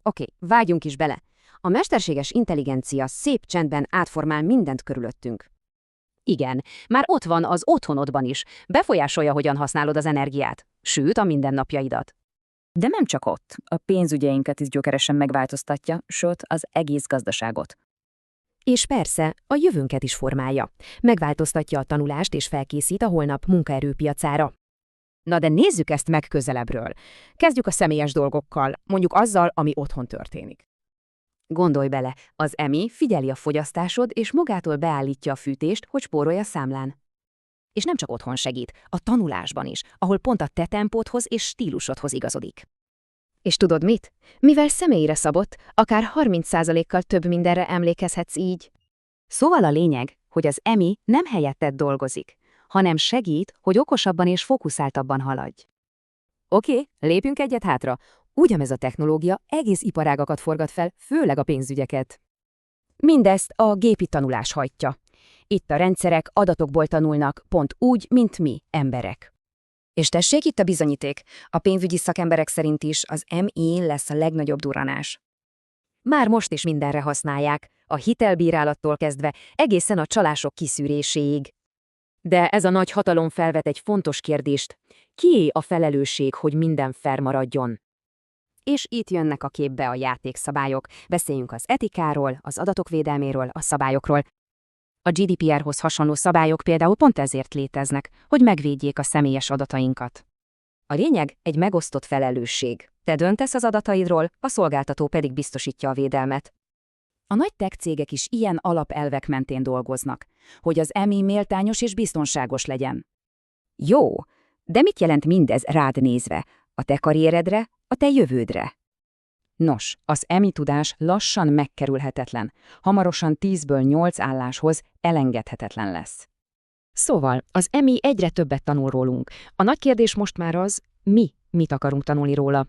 Oké, vágjunk is bele. A mesterséges intelligencia szép csendben átformál mindent körülöttünk. Igen, már ott van az otthonodban is, befolyásolja, hogyan használod az energiát, sőt a mindennapjaidat. De nem csak ott, a pénzügyeinket is gyökeresen megváltoztatja, sőt az egész gazdaságot. És persze, a jövőnket is formálja. Megváltoztatja a tanulást és felkészít a holnap munkaerőpiacára. Na de nézzük ezt meg közelebbről. Kezdjük a személyes dolgokkal, mondjuk azzal, ami otthon történik. Gondolj bele, az EMI figyeli a fogyasztásod és magától beállítja a fűtést, hogy spórolj a számlán. És nem csak otthon segít, a tanulásban is, ahol pont a te tempódhoz és stílusodhoz igazodik. És tudod mit? Mivel személyre szabott, akár 30%-kal több mindenre emlékezhetsz így. Szóval a lényeg, hogy az EMI nem helyetted dolgozik, hanem segít, hogy okosabban és fókuszáltabban haladj. Oké, lépjünk egyet hátra. Ugyanez a technológia egész iparágakat forgat fel, főleg a pénzügyeket. Mindezt a gépi tanulás hajtja. Itt a rendszerek adatokból tanulnak, pont úgy, mint mi, emberek. És tessék itt a bizonyíték, a pénzügyi szakemberek szerint is az MI lesz a legnagyobb durranás. Már most is mindenre használják, a hitelbírálattól kezdve egészen a csalások kiszűréséig. De ez a nagy hatalom felvet egy fontos kérdést. Kié a felelősség, hogy minden fair maradjon? És itt jönnek a képbe a játékszabályok. Beszéljünk az etikáról, az adatok védelméről, a szabályokról. A GDPR-hoz hasonló szabályok például pont ezért léteznek, hogy megvédjék a személyes adatainkat. A lényeg egy megosztott felelősség. Te döntesz az adataidról, a szolgáltató pedig biztosítja a védelmet. A nagy tech cégek is ilyen alapelvek mentén dolgoznak, hogy az EMI méltányos és biztonságos legyen. Jó, de mit jelent mindez rád nézve, a te karrieredre, a te jövődre? Nos, az EMI tudás lassan megkerülhetetlen, hamarosan 10-ből 8 álláshoz elengedhetetlen lesz. Szóval az EMI egyre többet tanul rólunk. A nagy kérdés most már az, mi mit akarunk tanulni róla.